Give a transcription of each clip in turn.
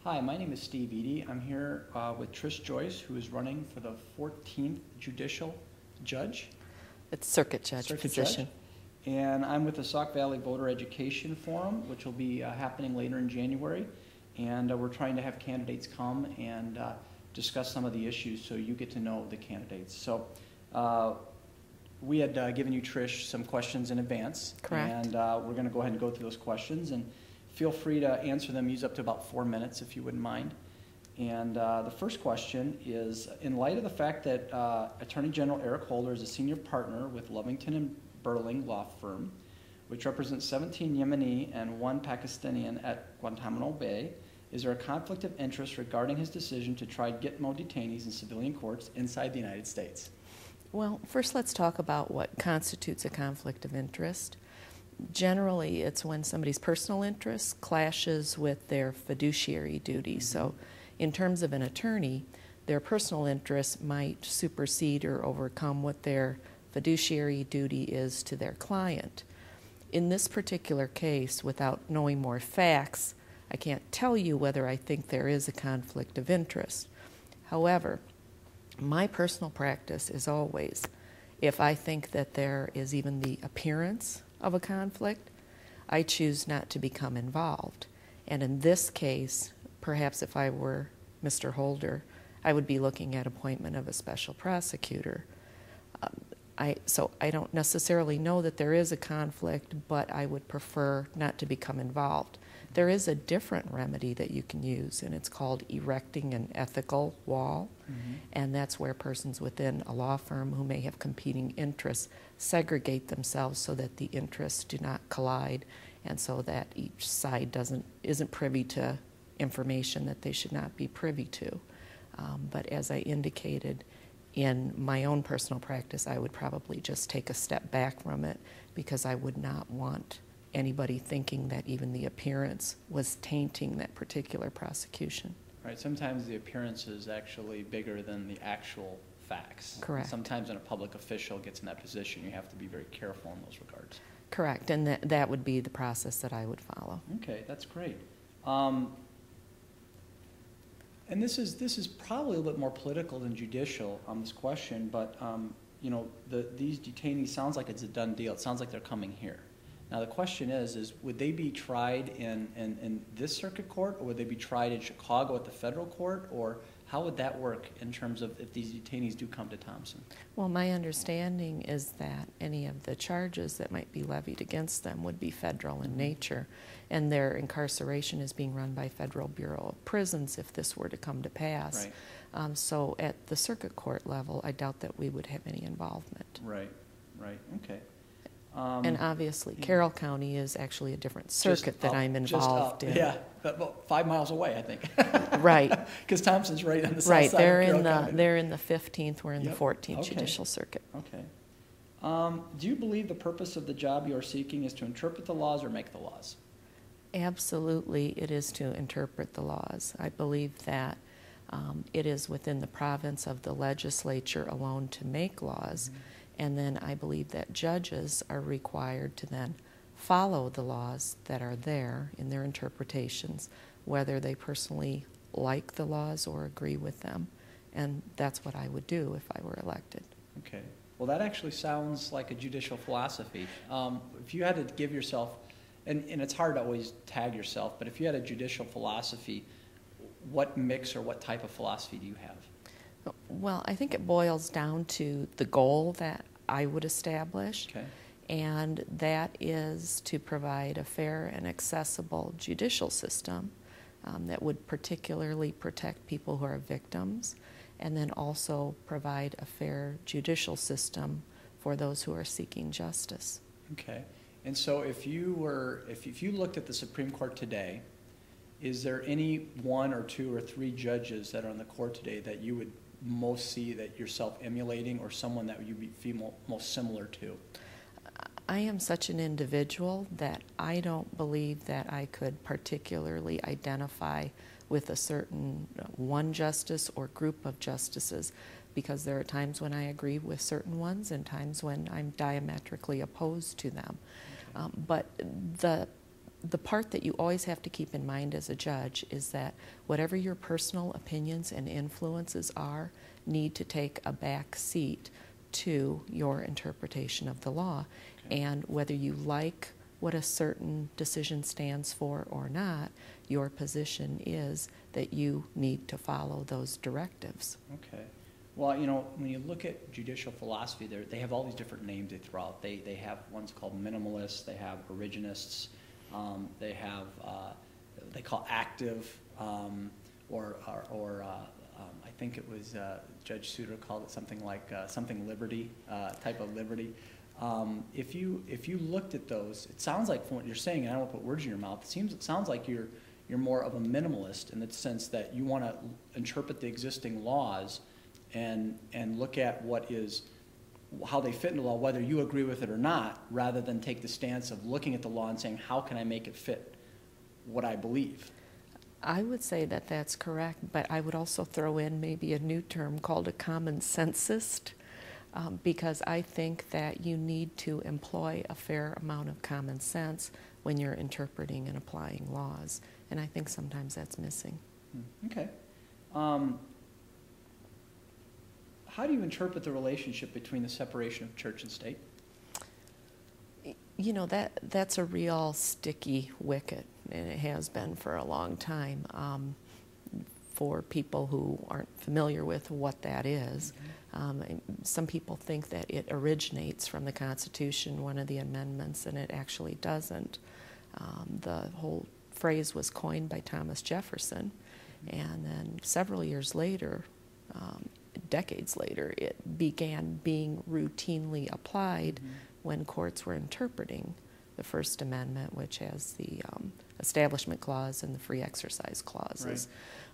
Hi, my name is Steve Eady. I'm here with Trish Joyce, who is running for the 14th Judicial Judge. It's Circuit Judge position. And I'm with the Sauk Valley Voter Education Forum, which will be happening later in January. And we're trying to have candidates come and discuss some of the issues so you get to know the candidates. So we had given you, Trish, some questions in advance. Correct. And we're going to go ahead and go through those questions. And feel free to answer them. Use up to about 4 minutes if you wouldn't mind. And the first question is, in light of the fact that Attorney General Eric Holder is a senior partner with Lovington and Burling law firm, which represents 17 Yemeni and 1 Pakistani at Guantanamo Bay, is there a conflict of interest regarding his decision to try Gitmo detainees in civilian courts inside the United States? Well, first let's talk about what constitutes a conflict of interest. Generally, it's when somebody's personal interest clashes with their fiduciary duties. So in terms of an attorney, their personal interest might supersede or overcome what their fiduciary duty is to their client. In this particular case, without knowing more facts, I can't tell you whether I think there is a conflict of interest. However, my personal practice is always, if I think that there is even the appearance of a conflict, I choose not to become involved. And in this case, perhaps if I were Mr. Holder, I would be looking at appointment of a special prosecutor. So I don't necessarily know that there is a conflict, but I would prefer not to become involved. There is a different remedy that you can use, and it's called erecting an ethical wall. And that's where persons within a law firm who may have competing interests segregate themselves so that the interests do not collide, and so that each side isn't privy to information that they should not be privy to. But as I indicated, in my own personal practice, I would probably just take a step back from it, because I would not want anybody thinking that even the appearance was tainting that particular prosecution. Right. Sometimes the appearance is actually bigger than the actual facts. Correct. Sometimes when a public official gets in that position, you have to be very careful in those regards. Correct, and that would be the process that I would follow. Okay, that's great. And this is probably a little bit more political than judicial on this question, but you know, these detainees, sounds like it's a done deal. It sounds like they're coming here. Now the question is would they be tried in this circuit court, or would they be tried in Chicago at the federal court, or how would that work in terms of if these detainees do come to Thompson? Well, my understanding is that any of the charges that might be levied against them would be federal in nature, and their incarceration is being run by Federal Bureau of Prisons if this were to come to pass. Right. So at the circuit court level, I doubt that we would have any involvement. Right, okay. And obviously, Carroll County is actually a different circuit that I'm involved in. Yeah, about 5 miles away, I think. Right. Because Thompson's right on the south right. side of Carroll County. They're in the 15th. We're in the 14th Okay. Judicial Circuit. Okay. Do you believe the purpose of the job you are seeking is to interpret the laws or make the laws? Absolutely, it is to interpret the laws. I believe that it is within the province of the legislature alone to make laws. And then I believe that judges are required to then follow the laws that are there in their interpretations, whether they personally like the laws or agree with them. And that's what I would do if I were elected. Okay. Well, that actually sounds like a judicial philosophy. If you had to give yourself, and it's hard to always tag yourself, but if you had a judicial philosophy, what mix or what type of philosophy do you have? Well, I think it boils down to the goal that I would establish, okay. And that is to provide a fair and accessible judicial system that would particularly protect people who are victims, and then also provide a fair judicial system for those who are seeking justice. Okay. And so if you looked at the Supreme Court today, is there any 1 or 2 or 3 judges that are on the court today that you would most see that yourself emulating, or someone that you feel most similar to? I am such an individual that I don't believe that I could particularly identify with a certain one justice or group of justices, because there are times when I agree with certain ones and times when I'm diametrically opposed to them. Okay. But the the part that you always have to keep in mind as a judge is that whatever your personal opinions and influences are need to take a back seat to your interpretation of the law. Okay. And whether you like what a certain decision stands for or not, your position is that you need to follow those directives. Okay. Well, when you look at judicial philosophy, they have all these different names they throw out. They have ones called minimalists, they have originists, they have, they call active, or I think it was Judge Souter called it something like something liberty, type of liberty. If you looked at those, it sounds like from what you're saying, and I don't want to put words in your mouth, it sounds like you're more of a minimalist in the sense that you want to interpret the existing laws and look at how they fit into law, whether you agree with it or not, rather than take the stance of looking at the law and saying, how can I make it fit what I believe? I would say that that's correct, but I would also throw in maybe a new term called a common sensist, because I think that you need to employ a fair amount of common sense when you're interpreting and applying laws, and I think sometimes that's missing. Okay. How do you interpret the relationship between the separation of church and state? That's a real sticky wicket, and it has been for a long time. For people who aren't familiar with what that is, some people think that it originates from the Constitution, one of the amendments, and it actually doesn't. The whole phrase was coined by Thomas Jefferson, and then several years later, decades later, it began being routinely applied when courts were interpreting the First Amendment, which has the Establishment Clause and the Free Exercise Clauses.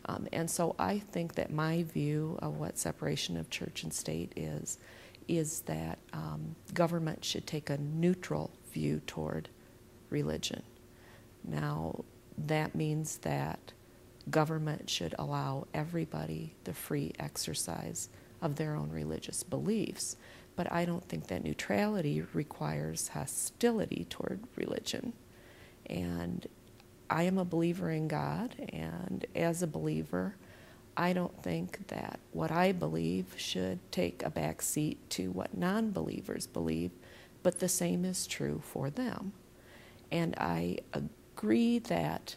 Right. And so I think that my view of what separation of church and state is that government should take a neutral view toward religion. Now, that means that government should allow everybody the free exercise of their own religious beliefs. But I don't think that neutrality requires hostility toward religion. And I am a believer in God, and as a believer, I don't think that what I believe should take a back seat to what non-believers believe, but the same is true for them. And I agree that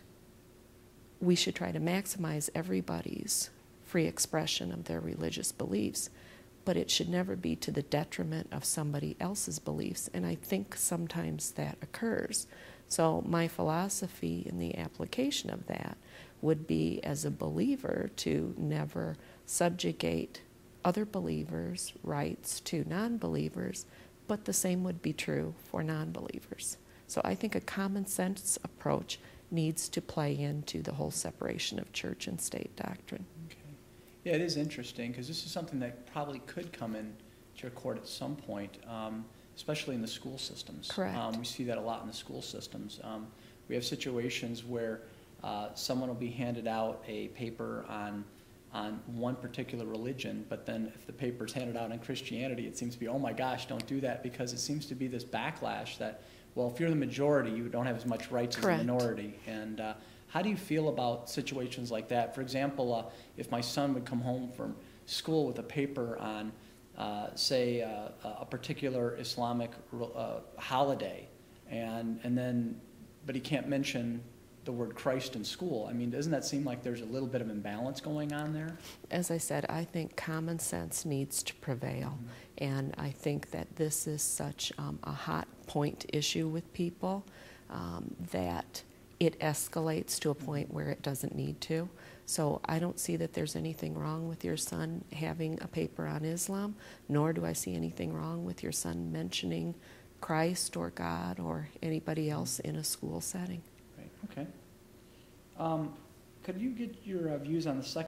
we should try to maximize everybody's free expression of their religious beliefs, but it should never be to the detriment of somebody else's beliefs, and I think sometimes that occurs. So my philosophy in the application of that would be, as a believer, to never subjugate other believers' rights to non-believers, but the same would be true for non-believers. So I think a common sense approach needs to play into the whole separation of church and state doctrine. Okay. Yeah, it is interesting because this is something that probably could come in to your court at some point, especially in the school systems. Correct. We see that a lot in the school systems. We have situations where someone will be handed out a paper on one particular religion, but then if the paper is handed out on Christianity, it seems to be, oh my gosh, don't do that, because it seems to be this backlash that, well, if you're the majority, you don't have as much rights Correct. as the minority. And how do you feel about situations like that? For example, if my son would come home from school with a paper on, say, a particular Islamic holiday, but he can't mention the word Christ in school. I mean, doesn't that seem like there's a little bit of imbalance going on there? As I said, I think common sense needs to prevail. And I think that this is such a hot point issue with people that it escalates to a point where it doesn't need to. So I don't see that there's anything wrong with your son having a paper on Islam, nor do I see anything wrong with your son mentioning Christ or God or anybody else in a school setting. Right. Okay. Could you get your views on the second